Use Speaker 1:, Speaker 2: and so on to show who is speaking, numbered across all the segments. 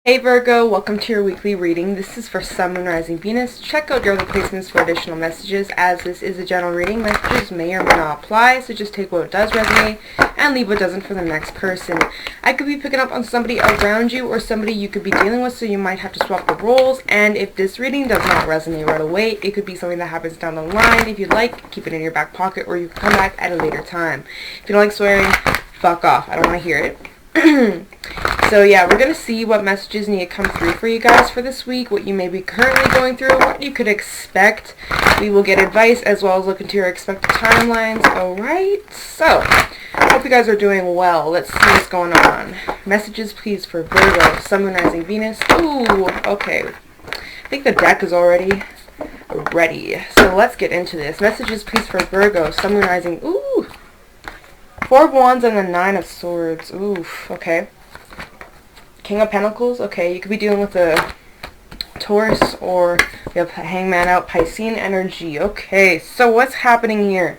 Speaker 1: Hey Virgo, welcome to your weekly reading. This is for Sun, Moon, Rising, Venus. Check out your other placements for additional messages. As this is a general reading, messages may or may not apply, so just take what does resonate and leave what doesn't for the next person. I could be picking up on somebody around you or somebody you could be dealing with, so you might have to swap the roles. And if this reading does not resonate right away, it could be something that happens down the line. If you'd like, keep it in your back pocket, or you can come back at a later time. If you don't like swearing, fuck off. I don't want to hear it. So yeah, we're going to see what messages need to come through for you guys for this week, what you may be currently going through, what you could expect. We will get advice as well as look into your expected timelines. Alright, so hope you guys are doing well. Let's see what's going on. Messages please for Virgo, Sun, Moon, Rising, Venus. Ooh, okay. I think the deck is already ready. So let's get into this. Messages please for Virgo, Sun, Moon, Rising. Ooh. Four of Wands and the Nine of Swords. Oof, okay. King of Pentacles. Okay, you could be dealing with a Taurus, or you have Hangman out, Piscean energy. Okay, so what's happening here?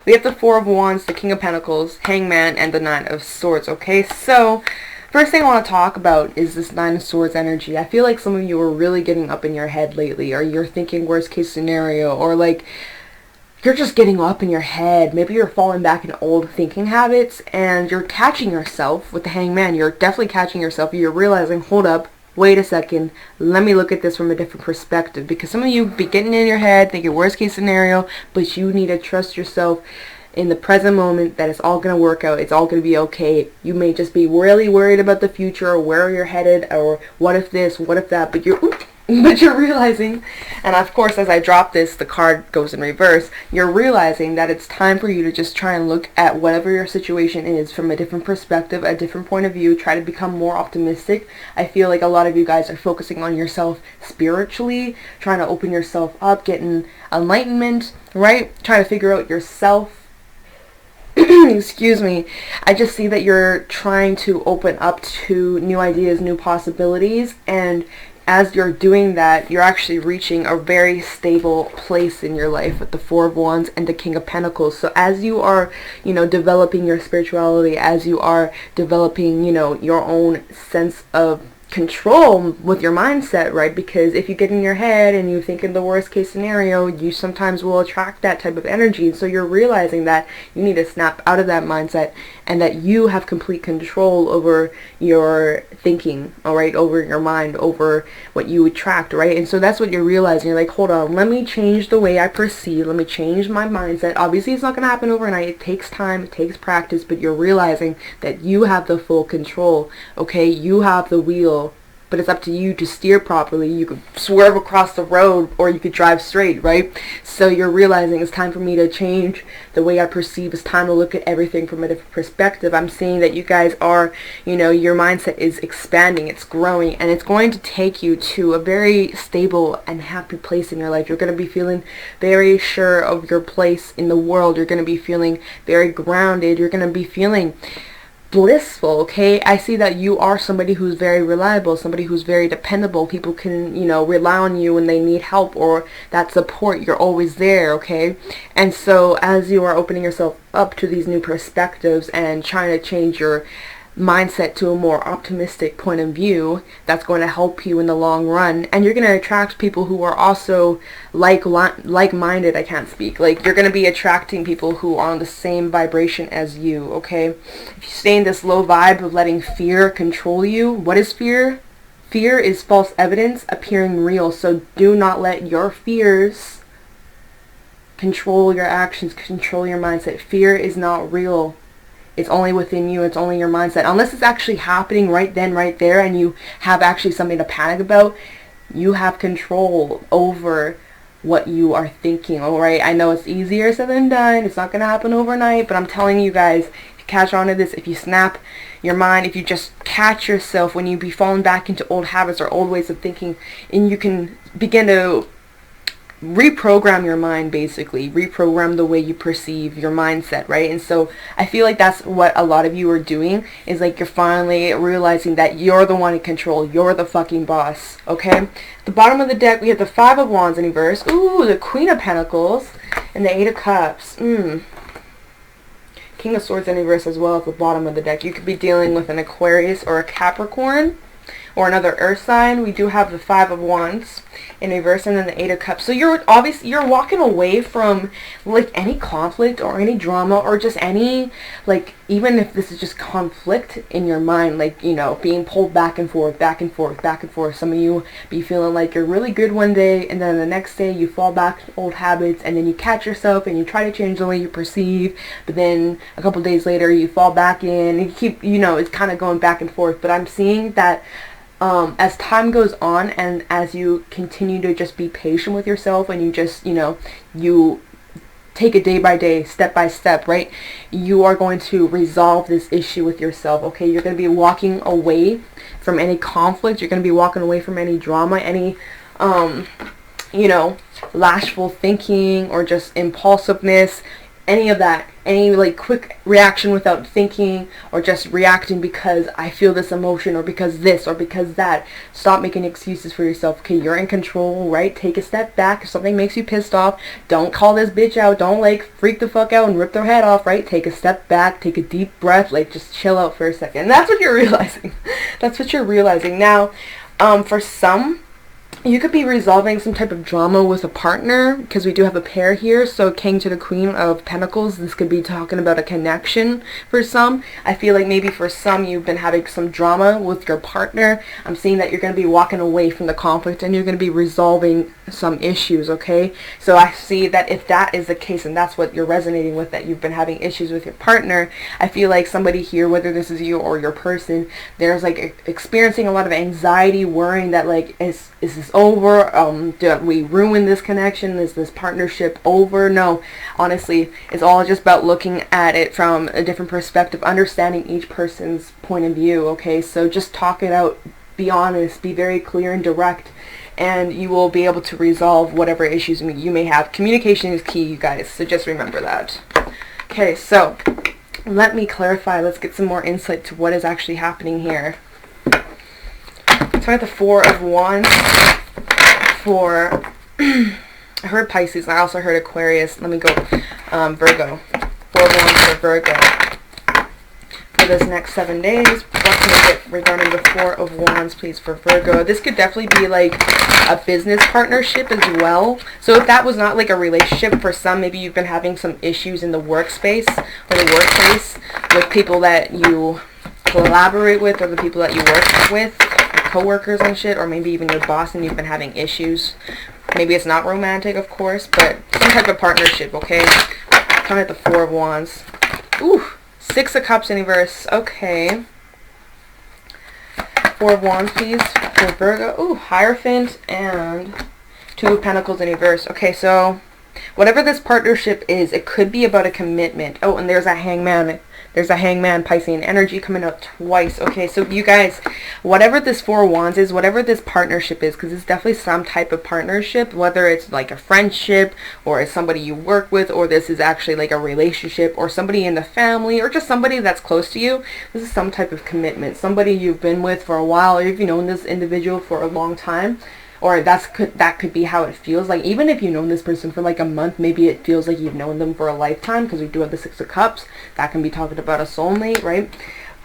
Speaker 1: We have the Four of Wands, the King of Pentacles, Hangman, and the Nine of Swords. Okay, so first thing I want to talk about is this Nine of Swords energy. I feel like some of you are really getting up in your head lately, or you're thinking worst case scenario, or like you're just getting up in your head. Maybe you're falling back in old thinking habits and you're catching yourself with the Hangman. You're definitely catching yourself. You're realizing, hold up, wait a second, let me look at this from a different perspective. Because some of you be getting in your head, thinking worst case scenario, but you need to trust yourself in the present moment that it's all going to work out. It's all going to be okay. You may just be really worried about the future, or where you're headed, or what if this, what if that, but you're realizing, and of course as I drop this, the card goes in reverse, you're realizing that it's time for you to just try and look at whatever your situation is from a different perspective, a different point of view, try to become more optimistic. I feel like a lot of you guys are focusing on yourself spiritually, trying to open yourself up, getting enlightenment, right? Trying to figure out yourself. Excuse me. I just see that you're trying to open up to new ideas, new possibilities, and as you're doing that, you're actually reaching a very stable place in your life with the Four of Wands and the King of Pentacles. So as you are, developing your spirituality, as you are developing, your own sense of control with your mindset, right? Because if you get in your head and you think in the worst case scenario, you sometimes will attract that type of energy. So you're realizing that you need to snap out of that mindset and that you have complete control over your thinking, all right, over your mind, over what you attract, right? And so that's what you're realizing. You're like, hold on, let me change the way I perceive, let me change my mindset. Obviously it's not going to happen overnight. It takes time, it takes practice, but you're realizing that you have the full control, okay? You have the wheel, but it's up to you to steer properly. You could swerve across the road, or you could drive straight, right? So you're realizing it's time for me to change the way I perceive. It's time to look at everything from a different perspective. I'm seeing that you guys are, your mindset is expanding, it's growing, and it's going to take you to a very stable and happy place in your life. You're going to be feeling very sure of your place in the world. You're going to be feeling very grounded. You're going to be feeling blissful, okay? I see that you are somebody who's very reliable, somebody who's very dependable. People can, rely on you when they need help or that support. You're always there, okay? And so as you are opening yourself up to these new perspectives and trying to change your mindset to a more optimistic point of view, that's going to help you in the long run. And you're going to attract people who are also like-minded. I can't speak. Like, you're going to be attracting people who are on the same vibration as you, okay? If you stay in this low vibe of letting fear control you, what is fear? Fear is false evidence appearing real. So do not let your fears control your actions, control your mindset. Fear is not real. It's only within you. It's only your mindset. Unless it's actually happening right then, right there, and you have actually something to panic about, you have control over what you are thinking, all right? I know it's easier said than done. It's not going to happen overnight, but I'm telling you guys, if you catch on to this, if you snap your mind, if you just catch yourself when you be falling back into old habits or old ways of thinking, and you can begin to reprogram your mind, basically reprogram the way you perceive your mindset, right? And so I feel like that's what a lot of you are doing, is like you're finally realizing that you're the one in control, you're the fucking boss, okay? At the bottom of the deck we have the Five of Wands in reverse, ooh, the Queen of Pentacles, and the Eight of Cups. King of Swords in reverse as well at the bottom of the deck. You could be dealing with an Aquarius or a Capricorn, or another earth sign, we do have the 5 of Wands in reverse and then the 8 of Cups. So you're walking away from like any conflict or any drama or just any, like, even if this is just conflict in your mind, like, you know, being pulled back and forth, back and forth, back and forth. Some of you be feeling like you're really good one day and then the next day you fall back to old habits, and then you catch yourself and you try to change the way you perceive, but then a couple days later you fall back in and you keep, you know, it's kind of going back and forth. But I'm seeing that as time goes on and as you continue to just be patient with yourself and you just, you know, you take it day by day, step by step, right? You are going to resolve this issue with yourself, okay? You're going to be walking away from any conflict. You're going to be walking away from any drama, any, you know, lashful thinking or just impulsiveness, any of that, any like quick reaction without thinking or just reacting because I feel this emotion or because this or because that. Stop making excuses for yourself, okay? You're in control, right? Take a step back. If something makes you pissed off, don't call this bitch out. Don't like freak the fuck out and rip their head off, right? Take a step back, take a deep breath, like just chill out for a second. And that's what you're realizing. That's what you're realizing. Now, for some, you could be resolving some type of drama with a partner because we do have a pair here. So King to the Queen of Pentacles. This could be talking about a connection for some. I feel like maybe for some you've been having some drama with your partner. I'm seeing that you're going to be walking away from the conflict and you're going to be resolving some issues, okay? So I see that if that is the case and that's what you're resonating with, that you've been having issues with your partner, I feel like somebody here, whether this is you or your person, there's like experiencing a lot of anxiety, worrying that like, is this over? Did we ruin this connection? Is this partnership over? No, honestly, it's all just about looking at it from a different perspective, understanding each person's point of view, okay? So just talk it out, be honest, be very clear and direct, and you will be able to resolve whatever issues you may have. Communication is key, you guys, so just remember that. Okay, so let me clarify. Let's get some more insight to what is actually happening here. Start the 4 of Wands for I heard Pisces. I also heard Aquarius. Let me go Virgo. 4 of Wands for Virgo for this next 7 days. What can we get regarding the 4 of Wands, please, for Virgo? This could definitely be like a business partnership as well. So if that was not like a relationship, for some, maybe you've been having some issues in the workspace or the workplace with people that you collaborate with or the people that you work with, co-workers and shit, or maybe even your boss and you've been having issues. Maybe it's not romantic, of course, but some type of partnership, okay? Coming at the 4 of Wands. Ooh, 6 of Cups in reverse. Okay. 4 of Wands, please, for Virgo. Ooh, Hierophant and 2 of Pentacles in reverse. Okay, so whatever this partnership is, it could be about a commitment. Oh, and there's a Hangman. There's a Hangman Piscean energy coming out twice. Okay, so you guys, whatever this 4 of Wands is, whatever this partnership is, because it's definitely some type of partnership, whether it's like a friendship or it's somebody you work with, or this is actually like a relationship or somebody in the family or just somebody that's close to you. This is some type of commitment. Somebody you've been with for a while, or if you've known this individual for a long time. Or that could be how it feels. Like, even if you've known this person for like a month, maybe it feels like you've known them for a lifetime, because we do have the 6 of Cups. That can be talking about a soulmate, right?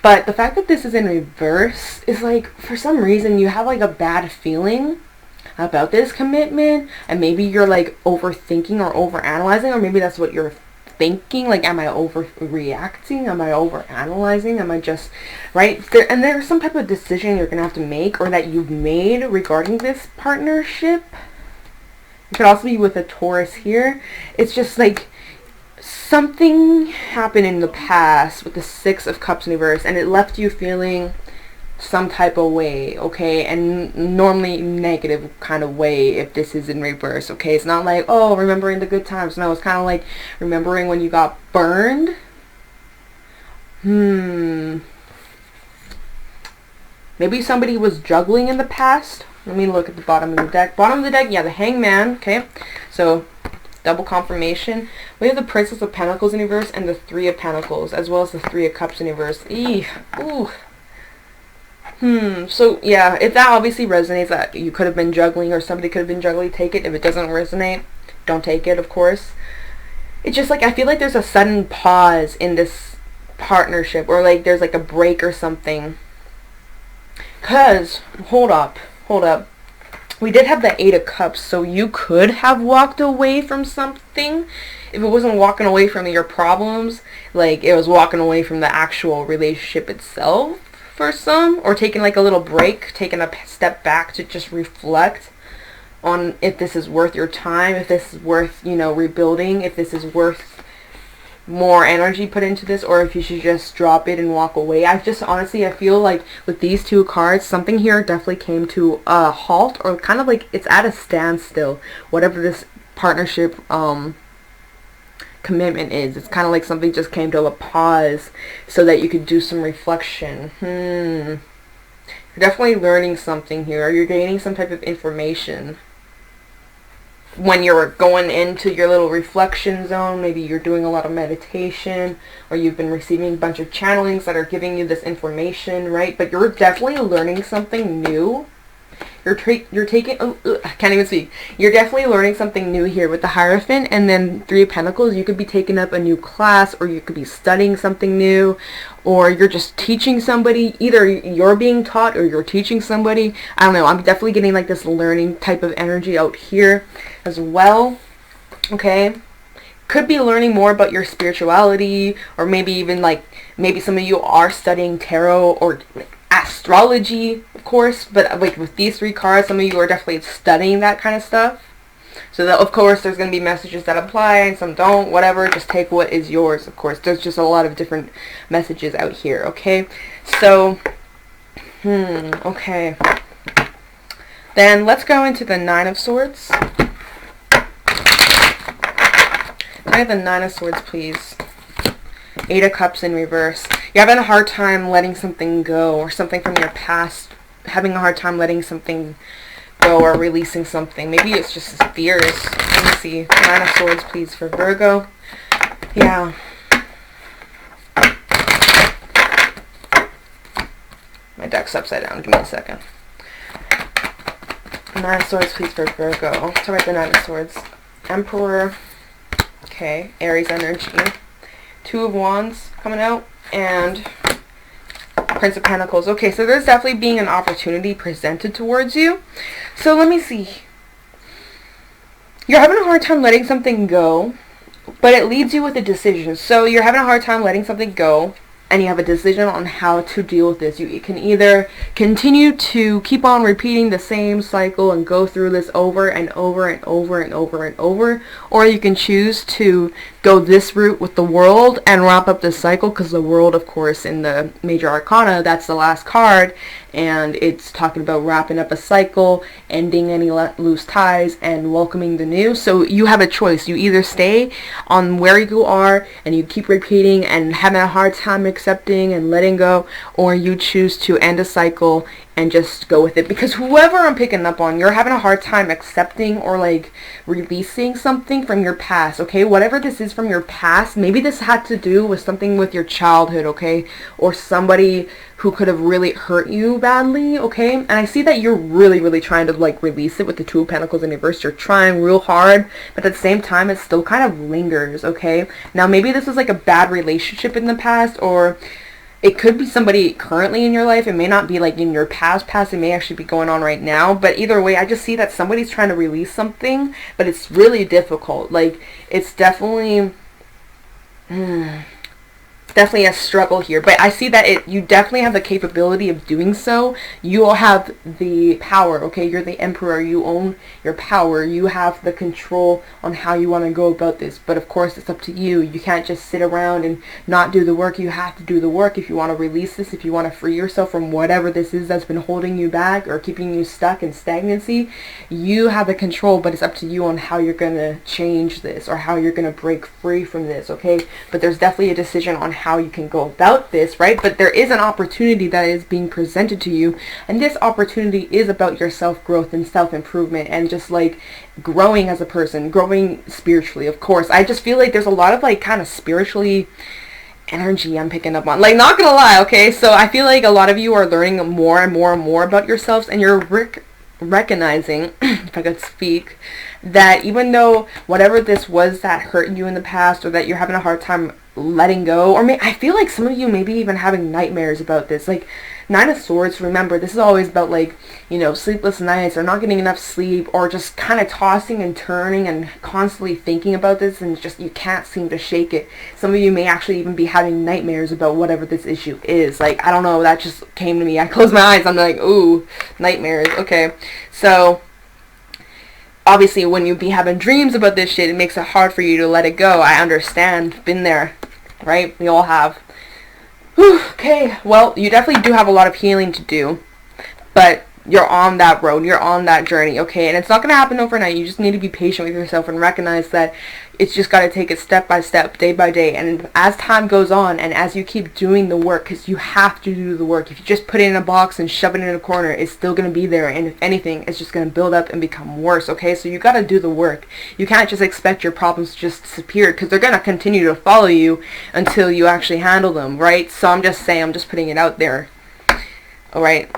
Speaker 1: But the fact that this is in reverse is like, for some reason, you have like a bad feeling about this commitment, and maybe you're like overthinking or overanalyzing, or maybe that's what you're thinking, like, am I overreacting? Am I overanalyzing? Am I just, right? And there's some type of decision you're going to have to make, or that you've made regarding this partnership. It could also be with a Taurus here. It's just like something happened in the past with the 6 of Cups in reverse, and it left you feeling some type of way, okay? And normally negative kind of way if this is in reverse, okay? It's not like, oh, remembering the good times. No, it's kind of like remembering when you got burned. Maybe somebody was juggling in the past. Let me look at the bottom of the deck. Bottom of the deck, yeah, the Hangman, okay? So double confirmation. We have the Princess of Pentacles in reverse and the 3 of Pentacles, as well as the 3 of Cups in reverse. Ooh. So yeah, if that obviously resonates, that you could have been juggling or somebody could have been juggling, take it. If it doesn't resonate, don't take it, of course. It's just like, I feel like there's a sudden pause in this partnership, or like there's like a break or something. Because, hold up. We did have the 8 of Cups, so you could have walked away from something. If it wasn't walking away from your problems, like it was walking away from the actual relationship itself for some, or taking like a little break, taking a step back to just reflect on if this is worth your time, if this is worth, you know, rebuilding, if this is worth more energy put into this, or if you should just drop it and walk away. I just honestly, I feel like with these 2 cards, something here definitely came to a halt, or kind of like it's at a standstill, whatever this partnership commitment is. It's kind of like something just came to a pause so that you could do some reflection. You're definitely learning something here, or you're gaining some type of information. When you're going into your little reflection zone, maybe you're doing a lot of meditation, or you've been receiving a bunch of channelings that are giving you this information, right? But you're definitely learning something new. You're taking, I can't even speak. You're definitely learning something new here with the Hierophant, and then 3 of Pentacles. You could be taking up a new class, or you could be studying something new, or you're just teaching somebody. Either you're being taught or you're teaching somebody. I don't know. I'm definitely getting like this learning type of energy out here as well. Okay. Could be learning more about your spirituality, or maybe even like, maybe some of you are studying tarot or astrology, of course, but like with these 3 cards, some of you are definitely studying that kind of stuff. So that, of course, there's going to be messages that apply and some don't, whatever. Just take what is yours, of course. There's just a lot of different messages out here, okay? So, okay. Then let's go into the 9 of Swords. Can I have the 9 of Swords, please? 8 of Cups in reverse. You're having a hard time letting something go, or something from your past, having a hard time letting something go or releasing something. Maybe it's just fears. Let me see. 9 of Swords, please, for Virgo. Yeah. My deck's upside down. Give me a second. 9 of Swords, please, for Virgo. To write the 9 of Swords. Emperor. Okay. Aries energy. 2 of Wands coming out, and Prince of Pentacles. Okay, so there's definitely being an opportunity presented towards you. So let me see. You're having a hard time letting something go, but it leaves you with a decision. So you're having a hard time letting something go, and you have a decision on how to deal with this. You can either continue to keep on repeating the same cycle and go through this over and over and over and over and over, or you can choose to go this route with the World and wrap up this cycle, because the World, of course, in the major arcana, that's the last card, and it's talking about wrapping up a cycle, ending any loose ties, and welcoming the new. So you have a choice. You either stay on where you are and you keep repeating and having a hard time accepting and letting go, or you choose to end a cycle and just go with it. Because whoever I'm picking up on, you're having a hard time accepting or like releasing something from your past, okay? Whatever this is from your past, maybe this had to do with something with your childhood, okay? Or somebody who could have really hurt you badly, okay? And I see that you're really trying to like release it with the 2 of Pentacles in reverse. You're trying real hard, but at the same time it still kind of lingers, okay? Now maybe this was like a bad relationship in the past, or it could be somebody currently in your life. It may not be like in your past. It may actually be going on right now. But either way, I just see that somebody's trying to release something, but it's really difficult. Like, it's definitely definitely a struggle here, but I see that you definitely have the capability of doing so. You all have the power, okay? You're the emperor. You own your power. You have the control on how you want to go about this, but of course it's up to you. You can't just sit around and not do the work. You have to do the work if you want to release this, if you want to free yourself from whatever this is that's been holding you back or keeping you stuck in stagnancy. You have the control, but it's up to you on how you're going to change this or how you're going to break free from this, okay? But there's definitely a decision on how you can go about this, right? But there is an opportunity that is being presented to you, and this opportunity is about your self-growth and self-improvement and just like growing as a person, growing spiritually, of course. I just feel like there's a lot of like kind of spiritually energy I'm picking up on, like, not gonna lie, okay? So I feel like a lot of you are learning more and more and more about yourselves, and you're recognizing, if I could speak, that even though whatever this was that hurt you in the past or that you're having a hard time letting go, or I feel like some of you maybe even having nightmares about this. Like, Nine of Swords, remember, this is always about, like, you know, sleepless nights or not getting enough sleep, or just kind of tossing and turning and constantly thinking about this, and just you can't seem to shake it. Some of you may actually even be having nightmares about whatever this issue is. Like, I don't know, that just came to me. I closed my eyes, I'm like, ooh, nightmares. Okay, so obviously when you be having dreams about this shit, it makes it hard for you to let it go. I understand, been there, right? We all have. Whew, okay, well, you definitely do have a lot of healing to do, but you're on that road, you're on that journey, okay? And it's not going to happen overnight. You just need to be patient with yourself and recognize that it's just got to take it step by step, day by day. And as time goes on, and as you keep doing the work, because you have to do the work. If you just put it in a box and shove it in a corner, it's still going to be there. And if anything, it's just going to build up and become worse, okay? So you got to do the work. You can't just expect your problems to just disappear, because they're going to continue to follow you until you actually handle them, right? So I'm just saying, I'm just putting it out there, all right?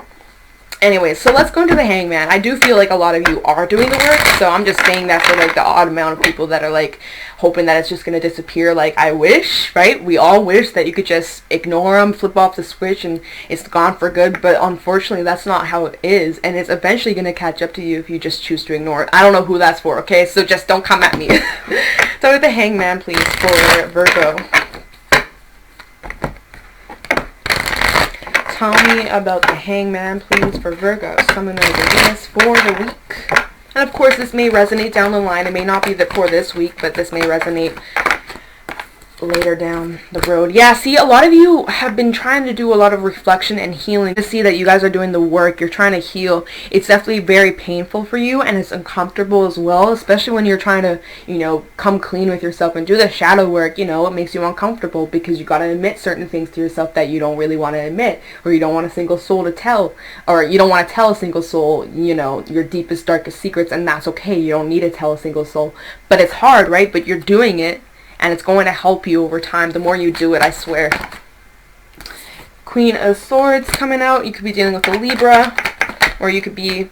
Speaker 1: Anyways, so let's go into the Hangman. I do feel like a lot of you are doing the work, so I'm just saying that for like the odd amount of people that are like hoping that it's just going to disappear. Like, I wish, right? We all wish that you could just ignore them, flip off the switch, and it's gone for good, but unfortunately that's not how it is, and it's eventually going to catch up to you if you just choose to ignore it. I don't know who that's for, okay? So just don't come at me. So with the Hangman, please, for Virgo. Tell me about the Hangman, please, for Virgo. Sun, Moon, and Venus for the week. And of course, this may resonate down the line. It may not be for this week, but this may resonate later down the road. Yeah, see, a lot of you have been trying to do a lot of reflection and healing. To see that you guys are doing the work, you're trying to heal. It's definitely very painful for you, and it's uncomfortable as well, especially when you're trying to, you know, come clean with yourself and do the shadow work. You know, it makes you uncomfortable because you got to admit certain things to yourself that you don't really want to admit, or you don't want a single soul to tell, or you don't want to tell a single soul, you know, your deepest, darkest secrets, and that's okay. You don't need to tell a single soul, but it's hard, right? But you're doing it, and it's going to help you over time. The more you do it, I swear. Queen of Swords coming out. You could be dealing with a Libra, or you could be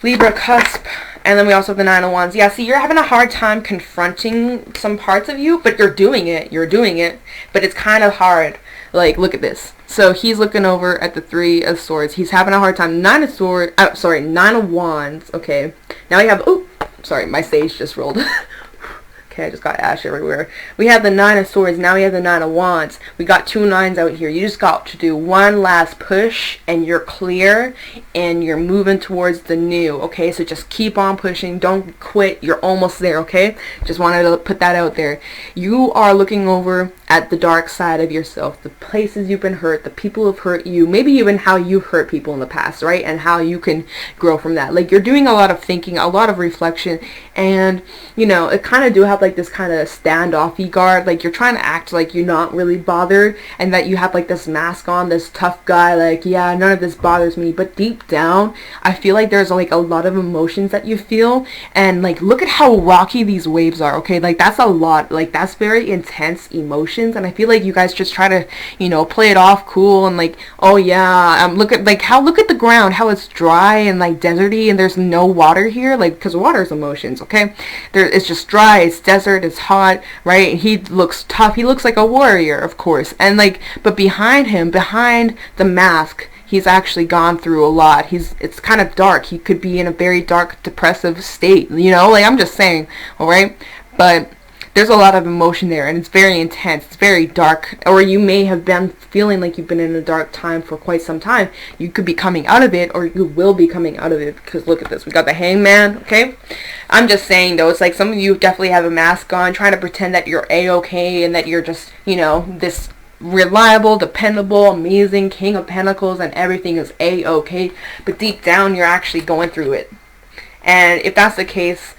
Speaker 1: Libra cusp. And then we also have the Nine of Wands. Yeah, see, you're having a hard time confronting some parts of you, but you're doing it. You're doing it. But it's kind of hard. Like, look at this. So he's looking over at the Three of Swords. He's having a hard time. Nine of Wands. Okay. Now we have, oh, sorry, my sage just rolled. Okay, I just got ash everywhere. We have the Nine of Swords. Now we have the Nine of Wands. We got two nines out here. You just got to do one last push, and you're clear, and you're moving towards the new. Okay, so just keep on pushing. Don't quit. You're almost there, okay? Just wanted to put that out there. You are looking over at the dark side of yourself, the places you've been hurt, the people who've hurt you, maybe even how you've hurt people in the past, right? And how you can grow from that. Like, you're doing a lot of thinking, a lot of reflection, and, you know, it kind of do have like this kind of standoffy guard. Like, you're trying to act like you're not really bothered, and that you have like this mask on, this tough guy, like, yeah, none of this bothers me. But deep down, I feel like there's like a lot of emotions that you feel, and like, look at how rocky these waves are, okay? Like, that's a lot. Like, that's very intense emotions, and I feel like you guys just try to, you know, play it off cool, and like, oh yeah, look at the ground, how it's dry and like deserty, and there's no water here, like, because water is emotions, okay? It's just dry, it's desert, it's hot, right? He looks tough, he looks like a warrior, of course, and like, but behind him, behind the mask, he's actually gone through a lot. It's kind of dark. He could be in a very dark, depressive state, you know, like, I'm just saying, all right? But there's a lot of emotion there, and it's very intense, it's very dark, or you may have been feeling like you've been in a dark time for quite some time. You could be coming out of it, or you will be coming out of it, because look at this, we got the Hangman, okay? I'm just saying, though, it's like some of you definitely have a mask on, trying to pretend that you're A-okay, and that you're just, you know, this reliable, dependable, amazing King of Pentacles, and everything is A-okay, but deep down, you're actually going through it. And if that's the case,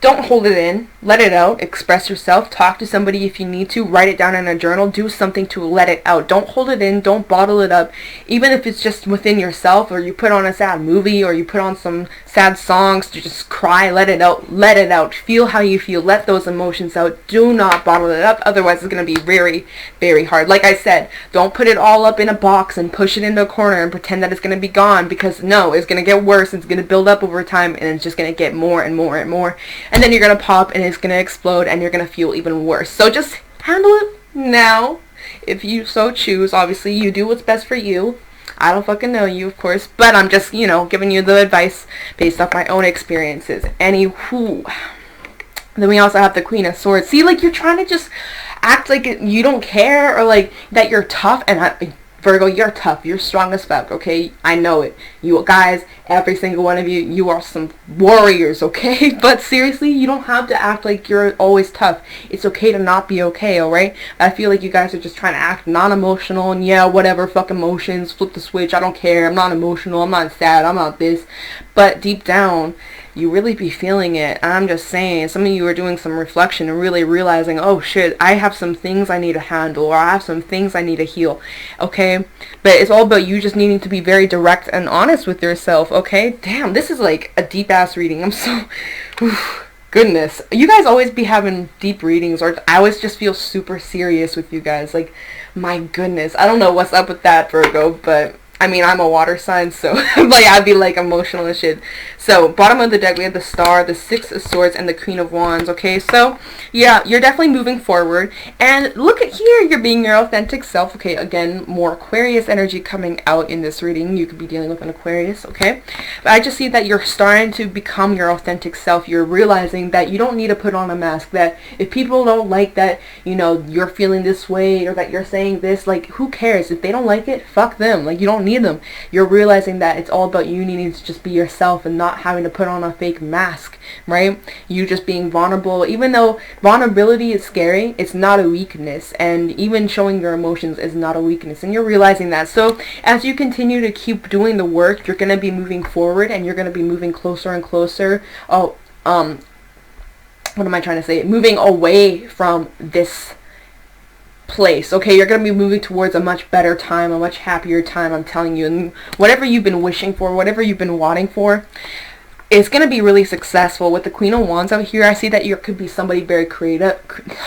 Speaker 1: don't hold it in. Let it out. Express yourself. Talk to somebody if you need to. Write it down in a journal. Do something to let it out. Don't hold it in. Don't bottle it up. Even if it's just within yourself, or you put on a sad movie, or you put on some sad songs to just cry. Let it out. Let it out. Feel how you feel. Let those emotions out. Do not bottle it up. Otherwise, it's going to be very, very hard. Like I said, don't put it all up in a box and push it into a corner and pretend that it's going to be gone, because no, it's going to get worse. It's going to build up over time, and it's just going to get more and more and more. And then you're going to pop, and it's going to explode, and you're going to feel even worse. So just handle it Now, if you so choose, obviously you do what's best for you. I don't fucking know you, of course, but I'm just, you know, giving you the advice based off my own experiences. Anywho, then we also have the Queen of Swords. See, like, you're trying to just act like you don't care, or like that you're tough, and Virgo, you're tough. You're strong as fuck, okay? I know it. You guys, every single one of you, you are some warriors, okay? But seriously, you don't have to act like you're always tough. It's okay to not be okay, alright? I feel like you guys are just trying to act non-emotional, and yeah, whatever, fuck emotions, flip the switch, I don't care, I'm not emotional, I'm not sad, I'm not this. But deep down, you really be feeling it. I'm just saying, some of you are doing some reflection and really realizing, oh shit, I have some things I need to handle, or I have some things I need to heal, okay? But it's all about you just needing to be very direct and honest with yourself, okay? Damn, this is like a deep ass reading. I'm so goodness, you guys always be having deep readings, or I always just feel super serious with you guys. Like, my goodness, I don't know what's up with that, Virgo, but I mean, I'm a water sign, so like I'd be like emotional and shit. So bottom of the deck, we have the Star, the Six of Swords, and the Queen of Wands. Okay, so yeah, you're definitely moving forward, and look at here, you're being your authentic self. Okay, again, more Aquarius energy coming out in this reading. You could be dealing with an Aquarius. Okay, but I just see that you're starting to become your authentic self. You're realizing that you don't need to put on a mask, that if people don't like that, you know, you're feeling this way, or that you're saying this, like, who cares? If they don't like it, fuck them. Like, you don't need them. You're realizing that it's all about you needing to just be yourself and not having to put on a fake mask, right? You just being vulnerable. Even though vulnerability is scary, it's not a weakness, and even showing your emotions is not a weakness, and you're realizing that. So as you continue to keep doing the work, you're going to be moving forward, and you're going to be moving closer and closer. What am I trying to say? Moving away from this place. Okay, you're going to be moving towards a much better time, a much happier time, I'm telling you. And whatever you've been wishing for, whatever you've been wanting for, it's going to be really successful. With the Queen of Wands out here, I see that you could be somebody very creative.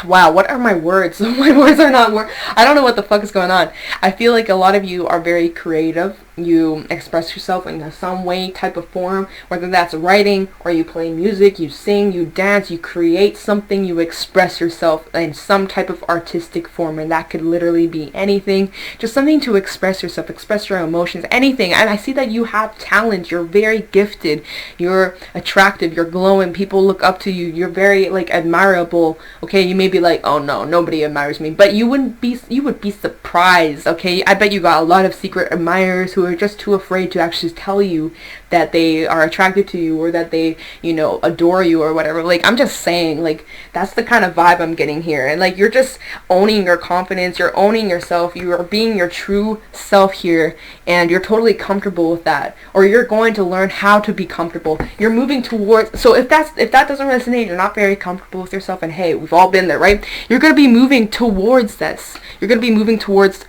Speaker 1: Wow, what are my words? My words are not I don't know what the fuck is going on. I feel like a lot of you are very creative. You express yourself in some way, type of form, whether that's writing, or you play music, you sing, you dance, you create something, you express yourself in some type of artistic form, and that could literally be anything, just something to express yourself, express your emotions, anything. And I see that you have talent, you're very gifted, you're attractive, you're glowing, people look up to you, you're very, like, admirable. Okay, you may be like, oh no, nobody admires me, but you would be surprised. Okay, I bet you got a lot of secret admirers who are just too afraid to actually tell you that they are attracted to you, or that they, you know, adore you, or whatever. Like, I'm just saying, like, that's the kind of vibe I'm getting here. And like, you're just owning your confidence, you're owning yourself, you are being your true self here, and you're totally comfortable with that, or you're going to learn how to be comfortable. You're moving towards, so if that doesn't resonate, you're not very comfortable with yourself, and hey, we've all been there, right? You're going to be moving towards this. You're going to be moving towards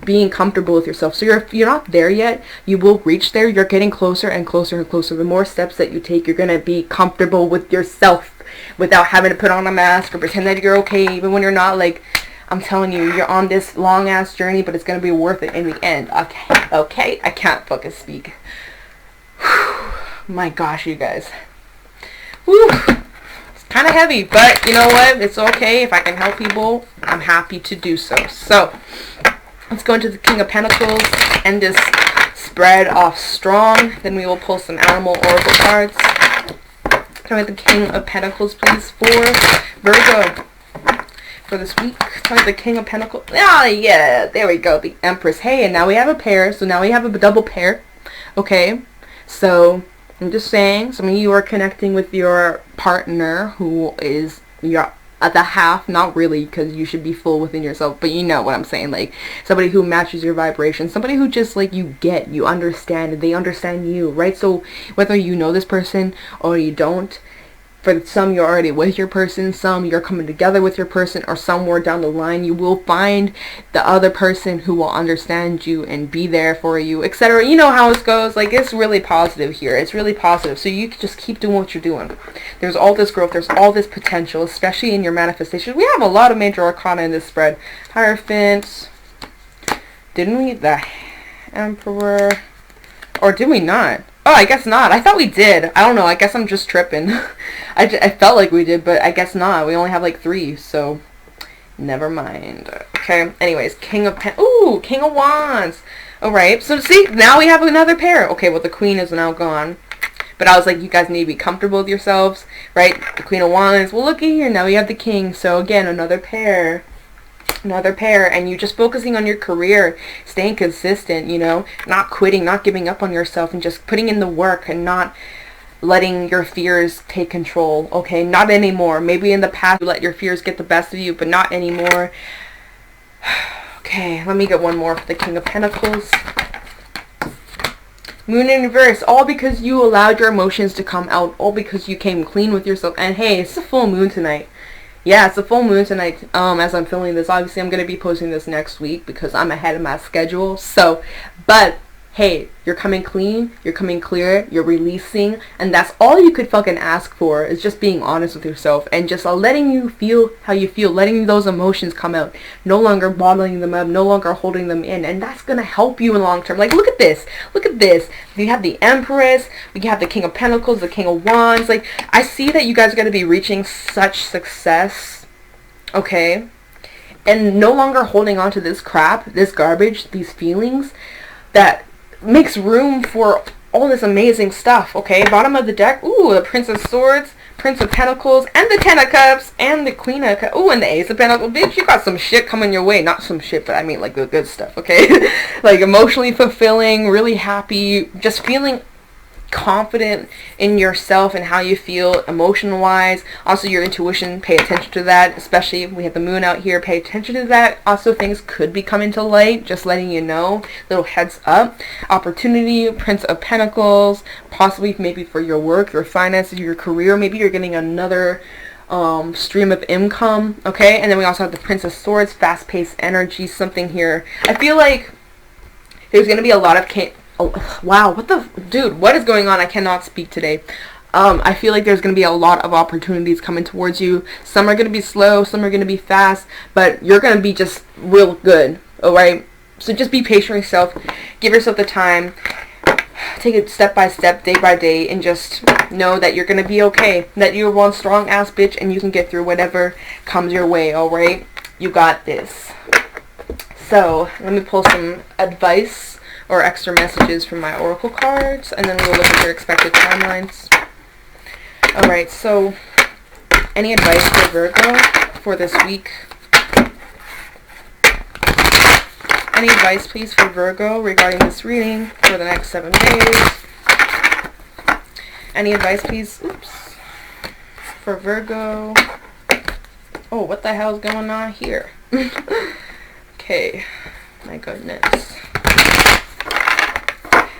Speaker 1: being comfortable with yourself. So you're not there yet. You will reach there. You're getting closer and closer and closer. The more steps that you take, you're going to be comfortable with yourself without having to put on a mask or pretend that you're okay, even when you're not. Like, I'm telling you, you're on this long ass journey, but it's going to be worth it in the end. Okay, I can't fucking speak. My gosh, you guys. Whew. It's kind of heavy, but you know what? It's okay. If I can help people, I'm happy to do so. So let's go into the King of Pentacles, end this spread off strong. Then we will pull some animal oracle cards. Can I have the King of Pentacles, please, for Virgo for this week? Can I have the King of Pentacles? Ah, yeah, there we go. The Empress. Hey, and now we have a pair. So now we have a double pair. Okay, so I'm just saying, some of you are connecting with your partner who is your at the half, not really, because you should be full within yourself, but you know what I'm saying, like somebody who matches your vibration, somebody who just, like, you understand, and they understand you, right? So whether you know this person or you don't, for some you're already with your person, some you're coming together with your person, or somewhere down the line you will find the other person who will understand you and be there for you, etc. You know how it goes. Like, it's really positive here. It's really positive. So you can just keep doing what you're doing. There's all this growth. There's all this potential, especially in your manifestation. We have a lot of major arcana in this spread. Hierophant. Didn't we? The Emperor. Or did we not? Oh, I guess not. I thought we did. I don't know. I guess I'm just tripping. I felt like we did, but I guess not. We only have like 3, so Never mind. Okay, anyways, King of King of Wands. Alright, so see, now we have another pair. Okay, well, the Queen is now gone. But I was like, you guys need to be comfortable with yourselves, right? The Queen of Wands. Well, look at here. Now we have the King. So, again, another pair. Another pair. And you're just focusing on your career. Staying consistent, you know. Not quitting. Not giving up on yourself. And just putting in the work. And not letting your fears take control. Okay? Not anymore. Maybe in the past you let your fears get the best of you. But not anymore. Okay. Let me get one more for the King of Pentacles. Moon in reverse, all because you allowed your emotions to come out, all because you came clean with yourself. And hey, it's a full moon tonight. Yeah, it's a full moon tonight. As I'm filming this, obviously I'm going to be posting this next week because I'm ahead of my schedule. So, but hey, you're coming clean, you're coming clear, you're releasing, and that's all you could fucking ask for, is just being honest with yourself and just letting you feel how you feel, letting those emotions come out, no longer bottling them up, no longer holding them in, and that's gonna help you in long term. Like, look at this, we have the Empress, we have the King of Pentacles, the King of Wands. Like, I see that you guys are gonna be reaching such success, okay, and no longer holding on to this crap, this garbage, these feelings that makes room for all this amazing stuff. Okay, bottom of the deck, ooh, the Prince of Swords, Prince of Pentacles, and the Ten of Cups, and the Queen of Cups, ooh, and the Ace of Pentacles. Bitch, you got some shit coming your way. Not some shit, but I mean like the good stuff, okay? Like emotionally fulfilling, really happy, just feeling confident in yourself and how you feel emotion wise. Also your intuition, pay attention to that, especially we have the moon out here, pay attention to that. Also things could be coming to light, just letting you know, little heads up. Opportunity, Prince of Pentacles, possibly maybe for your work, your finances, your career, maybe you're getting another stream of income, okay? And then we also have the Prince of Swords, fast-paced energy, something here. I feel like there's going to be a lot of oh, wow, dude, what is going on? I cannot speak today. I feel like there's going to be a lot of opportunities coming towards you. Some are going to be slow, some are going to be fast, but you're going to be just real good, alright? So just be patient with yourself. Give yourself the time. Take it step by step, day by day, and just know that you're going to be okay. That you're one strong ass bitch and you can get through whatever comes your way, alright? You got this. So, let me pull some advice or extra messages from my oracle cards, and then we'll look at your expected timelines. Alright, so any advice for Virgo for this week? Any advice, please, for Virgo regarding this reading for the next 7 days? Any advice, please, for Virgo? Oh, what the hell's going on here? Okay, my goodness.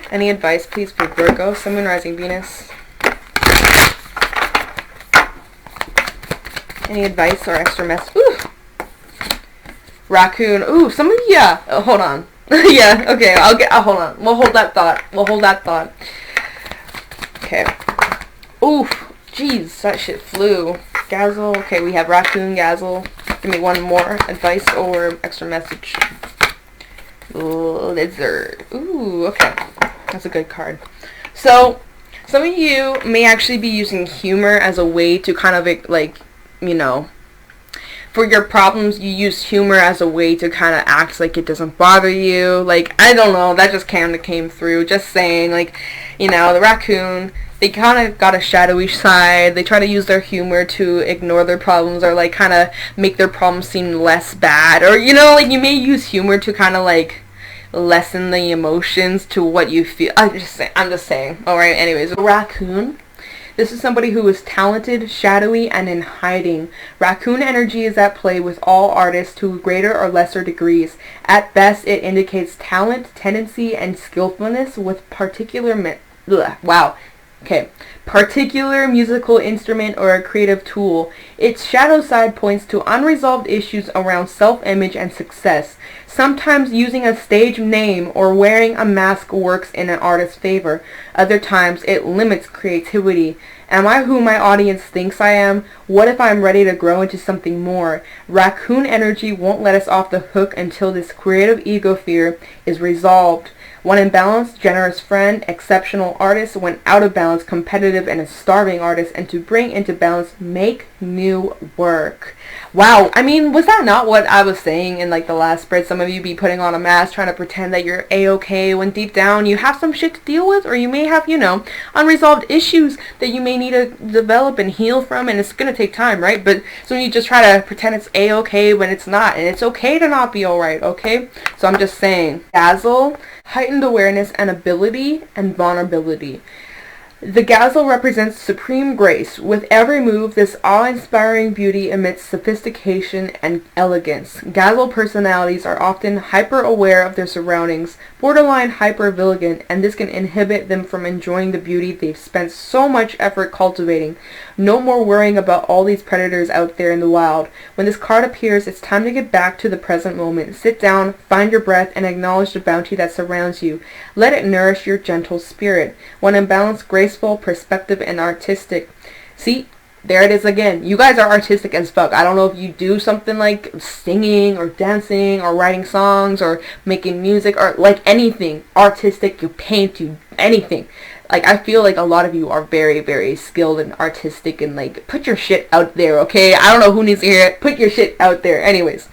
Speaker 1: Any advice, please, for Virgo, Sun, Moon, Rising, Venus? Any advice or extra mess? Ooh. Raccoon. Ooh, some of you, yeah. Oh, hold on. Yeah, okay, hold on. We'll hold that thought. Okay. Ooh, jeez, that shit flew. Gazzle. Okay, we have Raccoon, Gazzle. Give me one more advice or extra message. Lizard. Ooh, okay. That's a good card. So, some of you may actually be using humor as a way to kind of, like, you know, for your problems, you use humor as a way to kind of act like it doesn't bother you. Like, I don't know, that just kind of came through. Just saying, like, you know, the raccoon, they kind of got a shadowy side. They try to use their humor to ignore their problems or, like, kind of make their problems seem less bad. Or, you know, like, you may use humor to kind of, like, lessen the emotions to what you feel. I'm just saying. Alright, anyways. Raccoon. This is somebody who is talented, shadowy, and in hiding. Raccoon energy is at play with all artists to greater or lesser degrees. At best, it indicates talent, tendency, and skillfulness with particular particular musical instrument or a creative tool. Its shadow side points to unresolved issues around self-image and success. Sometimes using a stage name or wearing a mask works in an artist's favor. Other times it limits creativity Am I who my audience thinks I am? What if I'm ready to grow into something more? Raccoon energy won't let us off the hook until this creative ego fear is resolved. When in balance, generous friend, exceptional artist. When out of balance, competitive and a starving artist. And to bring into balance, make new work. Wow, I mean, was that not what I was saying in like the last spread? Some of you be putting on a mask, trying to pretend that you're a-okay, when deep down you have some shit to deal with, or you may have, you know, unresolved issues that you may need to develop and heal from, and it's gonna take time, right? But so you just try to pretend it's a-okay when it's not, and it's okay to not be alright, okay? So I'm just saying, dazzle, heightened awareness and ability, and vulnerability. The Gazelle represents supreme grace. With every move, this awe-inspiring beauty emits sophistication and elegance. Gazelle personalities are often hyper-aware of their surroundings, borderline hyper-vigilant, and this can inhibit them from enjoying the beauty they've spent so much effort cultivating. No more worrying about all these predators out there in the wild. When this card appears, it's time to get back to the present moment. Sit down, find your breath, and acknowledge the bounty that surrounds you. Let it nourish your gentle spirit. When in balance, graceful, perspective, and artistic. See, there it is again. You guys are artistic as fuck. I don't know if you do something like singing or dancing or writing songs or making music or like anything artistic. You paint, you anything. Like, I feel like a lot of you are very, very skilled and artistic and like put your shit out there, okay? I don't know who needs to hear it. Put your shit out there. Anyways,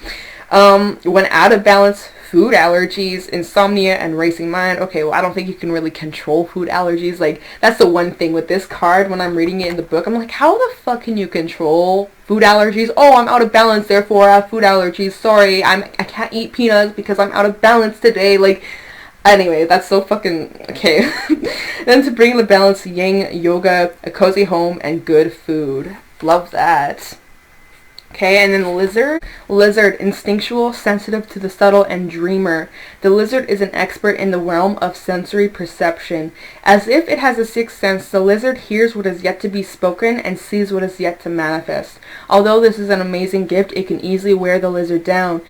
Speaker 1: when out of balance, food allergies, insomnia, and racing mind. Okay, well, I don't think you can really control food allergies. Like, that's the one thing with this card. When I'm reading it in the book, I'm like, how the fuck can you control food allergies? Oh, I'm out of balance, therefore I have food allergies. Sorry, I can't eat peanuts because I'm out of balance today. Like, anyway, that's so fucking okay. Then to bring the balance, yang, yoga, a cozy home, and good food. Love that. Okay, and then the lizard. Lizard, instinctual, sensitive to the subtle, and dreamer. The lizard is an expert in the realm of sensory perception. As if it has a sixth sense, the lizard hears what is yet to be spoken and sees what is yet to manifest. Although this is an amazing gift, it can easily wear the lizard down.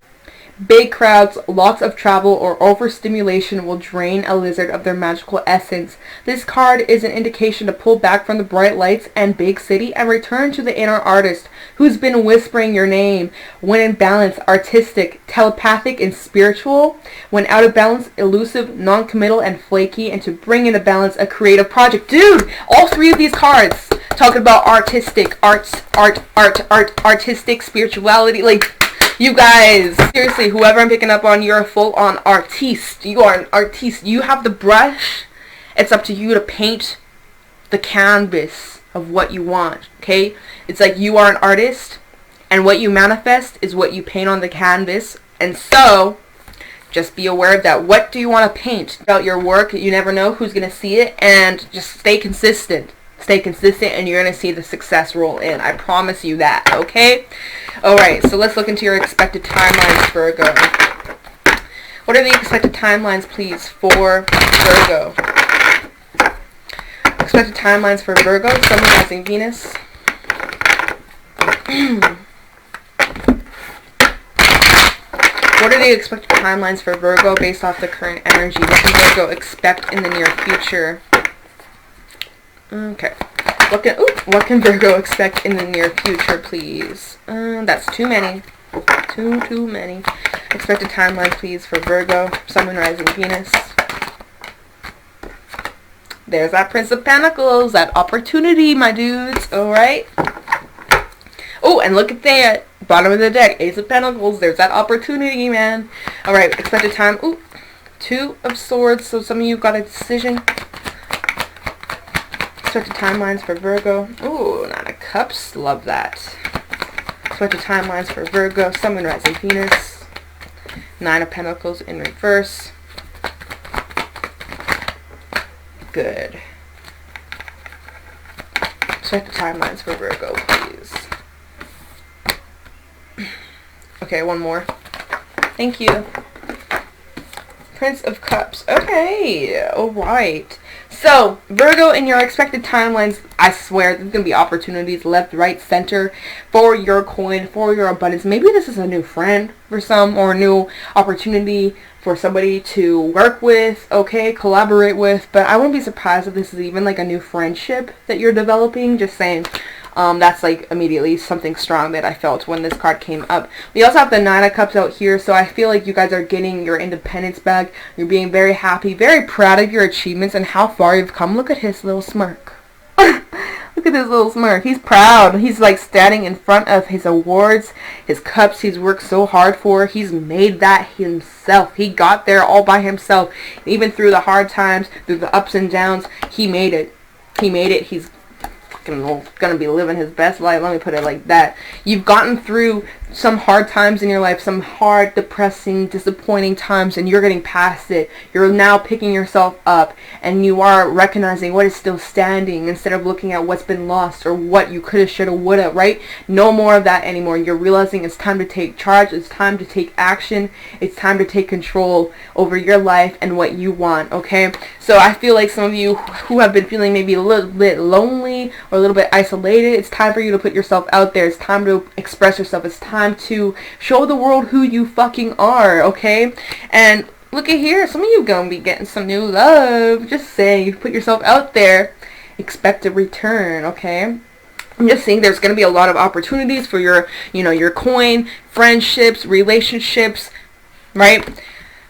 Speaker 1: Big crowds, lots of travel, or overstimulation will drain a lizard of their magical essence. This card is an indication to pull back from the bright lights and big city and return to the inner artist who's been whispering your name. When in balance, artistic, telepathic, and spiritual. When out of balance, elusive, non-committal, and flaky. And to bring into balance, a creative project. Dude, all three of these cards talking about artistic, artistic, spirituality, like, you guys, seriously, whoever I'm picking up on, you're a full-on artiste. You are an artiste. You have the brush. It's up to you to paint the canvas of what you want, okay? It's like you are an artist, and what you manifest is what you paint on the canvas. And so, just be aware of that. What do you want to paint about your work? You never know who's going to see it, and just stay consistent. Stay consistent and you're going to see the success roll in. I promise you that, okay? Alright, so let's look into your expected timelines, Virgo. What are the expected timelines, please, for Virgo? Expected timelines for Virgo, Sun, Moon, Rising, Venus. What are the expected timelines for Virgo based off the current energy? What can Virgo expect in the near future? Okay. What can Virgo expect in the near future, please? That's too many. Too many. Expected timeline, please, for Virgo, Sun, Moon, Rising, Venus. There's that Prince of Pentacles, that opportunity, my dudes. Alright? Oh, and look at that. Bottom of the deck, Ace of Pentacles. There's that opportunity, man. Alright, expected time. Ooh, Two of Swords. So some of you got a decision. Expected timelines for Virgo. Ooh, Nine of Cups. Love that. Expected timelines for Virgo, Sun, Moon, Rising, Venus. Nine of Pentacles in reverse. Good. Expected timelines for Virgo, please. Okay, one more. Thank you. Prince of Cups. Okay, alright. So, Virgo, in your expected timelines, I swear, there's going to be opportunities left, right, center for your coin, for your abundance. Maybe this is a new friend for some, or a new opportunity for somebody to work with, okay, collaborate with. But I wouldn't be surprised if this is even like a new friendship that you're developing. Just saying. That's like immediately something strong that I felt when this card came up. We also have the Nine of Cups out here, so I feel like you guys are getting your independence back. You're being very happy, very proud of your achievements and how far you've come. Look at his little smirk. Look at this little smirk. He's proud. He's like standing in front of his awards, his cups he's worked so hard for. He's made that himself. He got there all by himself. Even through the hard times, through the ups and downs, he made it. He made it. He's gonna be living his best life. Let me put it like that. You've gotten through some hard times in your life, some hard, depressing, disappointing times, and you're getting past it. You're now picking yourself up, and you are recognizing what is still standing instead of looking at what's been lost or what you coulda, shoulda, woulda, right? No more of that anymore. You're realizing it's time to take charge. It's time to take action. It's time to take control over your life and what you want, okay? So I feel like some of you who have been feeling maybe a little bit lonely or a little bit isolated, it's time for you to put yourself out there. It's time to express yourself. It's time to show the world who you fucking are, okay? And look at here, some of you gonna be getting some new love. Just saying, you put yourself out there, expect a return, okay? I'm just saying there's gonna be a lot of opportunities for your, your coin, friendships, relationships, right?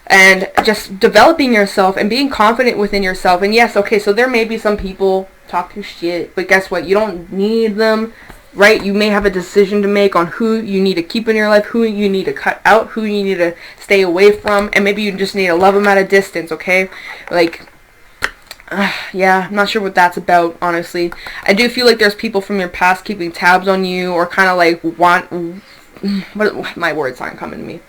Speaker 1: And just developing yourself and being confident within yourself. And yes, okay, so there may be some people talking shit, but guess what? You don't need them, right? You may have a decision to make on who you need to keep in your life, who you need to cut out, who you need to stay away from, and maybe you just need to love them at a distance, okay? Like, yeah, I'm not sure what that's about, honestly. I do feel like there's people from your past keeping tabs on you, or kind of like my words aren't coming to me.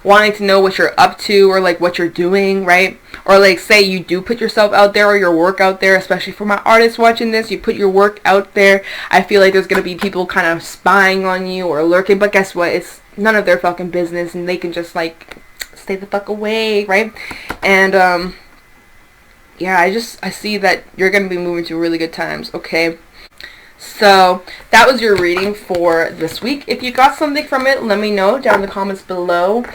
Speaker 1: Wanting to know what you're up to, or like what you're doing, right? Or like say you do put yourself out there or your work out there, especially for my artists watching this, you put your work out there. I feel like there's going to be people kind of spying on you or lurking, but guess what? It's none of their fucking business, and they can just like stay the fuck away, right? And yeah, I see that you're going to be moving to really good times, okay? So that was your reading for this week. If you got something from it, let me know down in the comments below.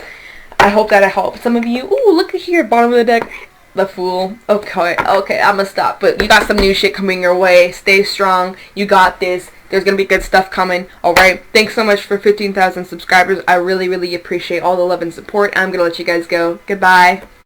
Speaker 1: I hope that it helped some of you. Ooh, look at here, bottom of the deck, the Fool. Okay, I'm gonna stop. But you got some new shit coming your way. Stay strong. You got this. There's gonna be good stuff coming. Alright, thanks so much for 15,000 subscribers. I really, really appreciate all the love and support. I'm gonna let you guys go. Goodbye.